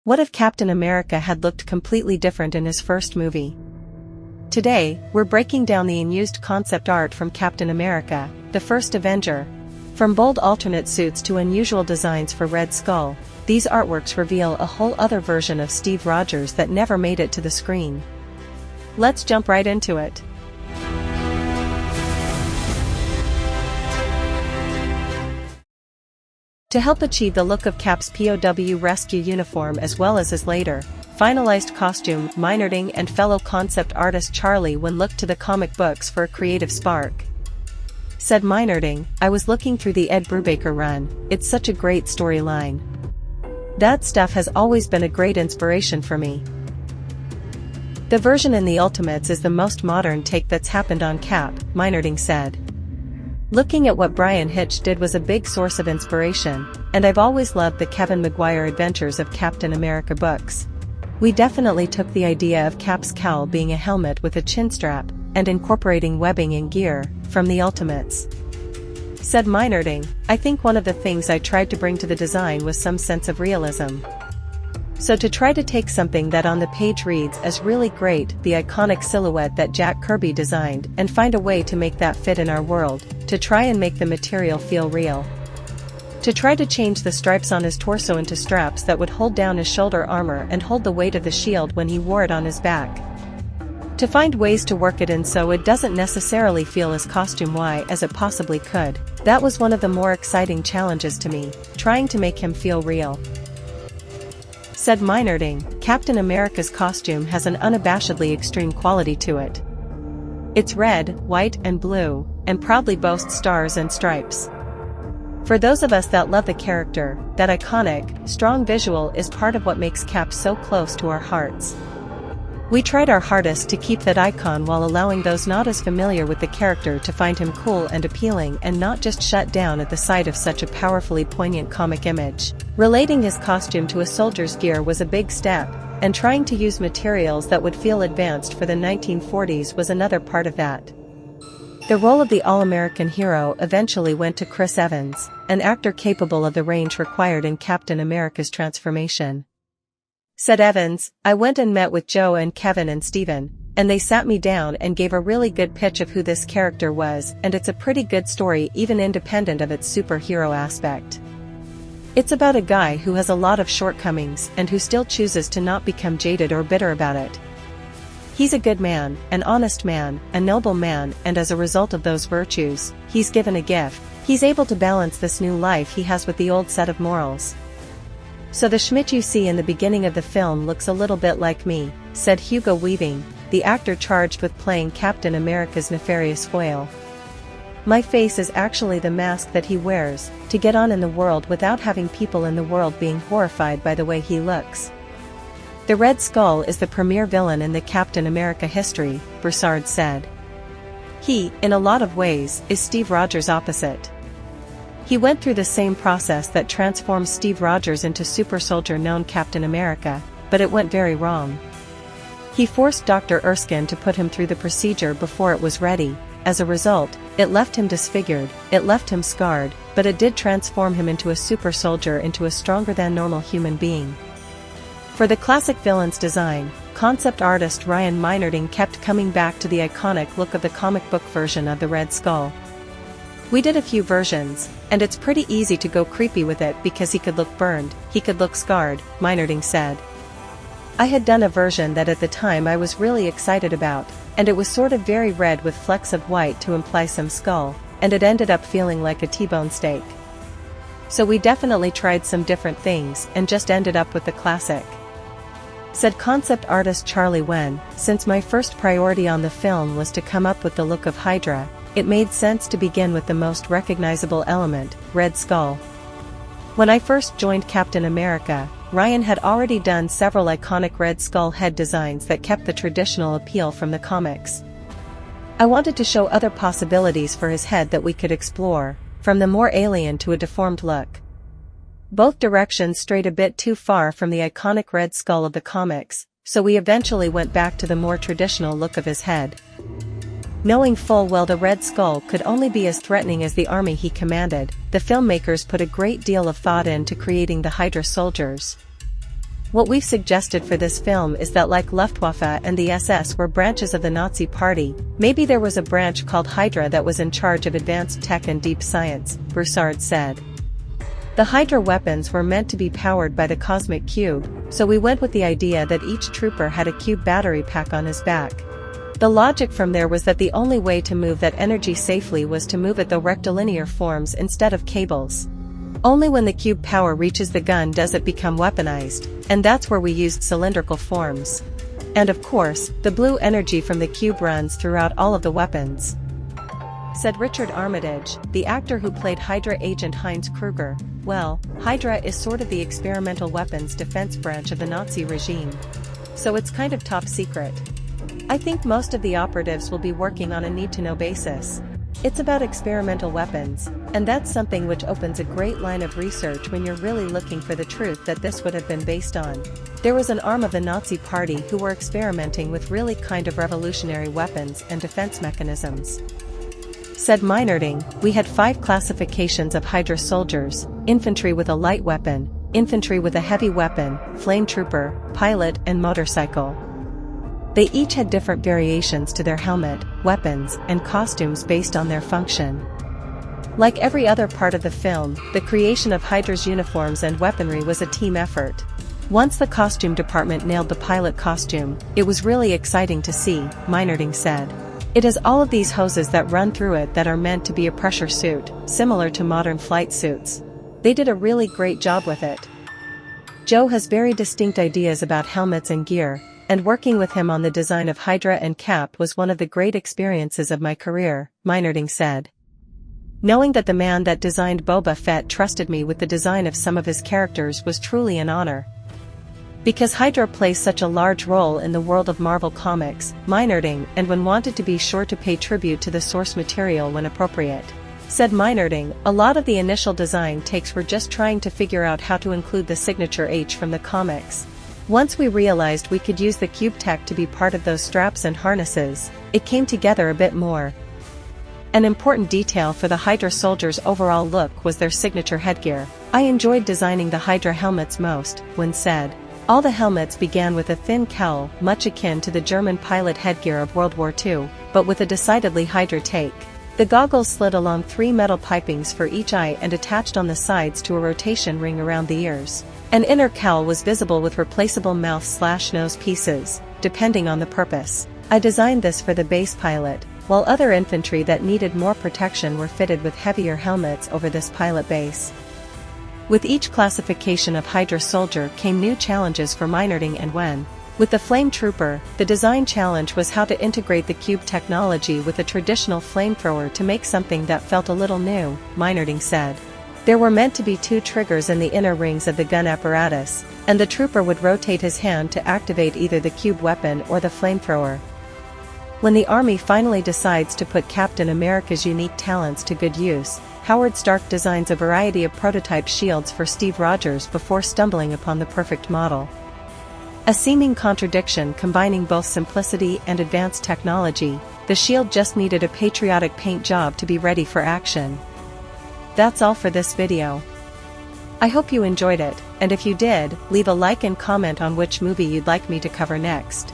What if Captain America had looked completely different in his first movie? Today, we're breaking down the unused concept art from Captain America, the First Avenger. From bold alternate suits to unusual designs for Red Skull, these artworks reveal a whole other version of Steve Rogers that never made it to the screen. Let's jump right into it. To help achieve the look of Cap's POW rescue uniform as well as his later, finalized costume, Meinerding and fellow concept artist Charlie Wen looked to the comic books for a creative spark. Said Meinerding, "I was looking through the Ed Brubaker run, it's such a great storyline. That stuff has always been a great inspiration for me. The version in the Ultimates is the most modern take that's happened on Cap," Meinerding said. "Looking at what Brian Hitch did was a big source of inspiration, and I've always loved the Kevin Maguire adventures of Captain America books. We definitely took the idea of Cap's cowl being a helmet with a chin strap, and incorporating webbing and gear, from the Ultimates." Said Meinerding, "I think one of the things I tried to bring to the design was some sense of realism. So to try to take something that on the page reads as really great, the iconic silhouette that Jack Kirby designed, and find a way to make that fit in our world, to try and make the material feel real. To try to change the stripes on his torso into straps that would hold down his shoulder armor and hold the weight of the shield when he wore it on his back. To find ways to work it in so it doesn't necessarily feel as costume-y as it possibly could. That was one of the more exciting challenges to me, trying to make him feel real." Said Meinerding, "Captain America's costume has an unabashedly extreme quality to it. It's red, white and blue, and proudly boasts stars and stripes. For those of us that love the character, that iconic, strong visual is part of what makes Cap so close to our hearts. We tried our hardest to keep that icon while allowing those not as familiar with the character to find him cool and appealing and not just shut down at the sight of such a powerfully poignant comic image. Relating his costume to a soldier's gear was a big step, and trying to use materials that would feel advanced for the 1940s was another part of that. The role of the all-American hero eventually went to Chris Evans, an actor capable of the range required in Captain America's transformation." Said Evans, "I went and met with Joe and Kevin and Steven, and they sat me down and gave a really good pitch of who this character was, and it's a pretty good story even independent of its superhero aspect. It's about a guy who has a lot of shortcomings and who still chooses to not become jaded or bitter about it. He's a good man, an honest man, a noble man, and as a result of those virtues, he's given a gift. He's able to balance this new life he has with the old set of morals. So the Schmidt you see in the beginning of the film looks a little bit like me," said Hugo Weaving, the actor charged with playing Captain America's nefarious foil. "My face is actually the mask that he wears, to get on in the world without having people in the world being horrified by the way he looks. The Red Skull is the premier villain in the Captain America history," Broussard said. "He, in a lot of ways, is Steve Rogers' opposite. He went through the same process that transformed Steve Rogers into super soldier known Captain America, but it went very wrong. He forced Dr. Erskine to put him through the procedure before it was ready. As a result, it left him disfigured, it left him scarred, but it did transform him into a super soldier, into a stronger than normal human being." For the classic villain's design, concept artist Ryan Meinerding kept coming back to the iconic look of the comic book version of the Red Skull. "We did a few versions, and it's pretty easy to go creepy with it because he could look burned, he could look scarred," Meinerding said. "I had done a version that at the time I was really excited about, and it was sort of very red with flecks of white to imply some skull, and it ended up feeling like a T-bone steak. So we definitely tried some different things and just ended up with the classic." Said concept artist Charlie Wen, "Since my first priority on the film was to come up with the look of Hydra, it made sense to begin with the most recognizable element, Red Skull. When I first joined Captain America, Ryan had already done several iconic Red Skull head designs that kept the traditional appeal from the comics. I wanted to show other possibilities for his head that we could explore, from the more alien to a deformed look. Both directions strayed a bit too far from the iconic Red Skull of the comics, so we eventually went back to the more traditional look of his head. Knowing full well the Red Skull could only be as threatening as the army he commanded, the filmmakers put a great deal of thought into creating the Hydra soldiers. What we've suggested for this film is that like Luftwaffe and the SS were branches of the Nazi Party, maybe there was a branch called Hydra that was in charge of advanced tech and deep science, Broussard said. The Hydra weapons were meant to be powered by the cosmic cube, so we went with the idea that each trooper had a cube battery pack on his back. The logic from there was that the only way to move that energy safely was to move it the rectilinear forms instead of cables. Only when the cube power reaches the gun does it become weaponized, and that's where we used cylindrical forms. And of course, the blue energy from the cube runs throughout all of the weapons. Said Richard Armitage, the actor who played Hydra agent Heinz Kruger. Well, Hydra is sort of the experimental weapons defense branch of the Nazi regime. So it's kind of top secret. I think most of the operatives will be working on a need-to-know basis. It's about experimental weapons, and that's something which opens a great line of research when you're really looking for the truth that this would have been based on. There was an arm of the Nazi Party who were experimenting with really kind of revolutionary weapons and defense mechanisms. Said Meinerding, we had 5 classifications of Hydra soldiers: infantry with a light weapon, infantry with a heavy weapon, flame trooper, pilot and motorcycle. They each had different variations to their helmet, weapons, and costumes based on their function. Like every other part of the film, the creation of Hydra's uniforms and weaponry was a team effort. Once the costume department nailed the pilot costume, it was really exciting to see, Meinerding said. It has all of these hoses that run through it that are meant to be a pressure suit, similar to modern flight suits. They did a really great job with it. Joe has very distinct ideas about helmets and gear, and working with him on the design of Hydra and Cap was one of the great experiences of my career, Meinerding said. Knowing that the man that designed Boba Fett trusted me with the design of some of his characters was truly an honor. Because Hydra plays such a large role in the world of Marvel Comics, Meinerding and when wanted to be sure to pay tribute to the source material when appropriate. Said Meinerding, a lot of the initial design takes were just trying to figure out how to include the signature H from the comics. Once we realized we could use the cube tech to be part of those straps and harnesses, it came together a bit more. An important detail for the Hydra soldiers' overall look was their signature headgear. I enjoyed designing the Hydra helmets most, Wynn said. All the helmets began with a thin cowl, much akin to the German pilot headgear of World War II, but with a decidedly Hydra take. The goggles slid along 3 metal pipings for each eye and attached on the sides to a rotation ring around the ears. An inner cowl was visible with replaceable mouth/nose pieces, depending on the purpose. I designed this for the base pilot, while other infantry that needed more protection were fitted with heavier helmets over this pilot base. With each classification of Hydra soldier came new challenges for Meinerding and Wen. With the Flame Trooper, the design challenge was how to integrate the cube technology with a traditional flamethrower to make something that felt a little new, Meinerding said. There were meant to be 2 triggers in the inner rings of the gun apparatus, and the trooper would rotate his hand to activate either the cube weapon or the flamethrower. When the Army finally decides to put Captain America's unique talents to good use, Howard Stark designs a variety of prototype shields for Steve Rogers before stumbling upon the perfect model. A seeming contradiction combining both simplicity and advanced technology, the shield just needed a patriotic paint job to be ready for action. That's all for this video. I hope you enjoyed it, and if you did, leave a like and comment on which movie you'd like me to cover next.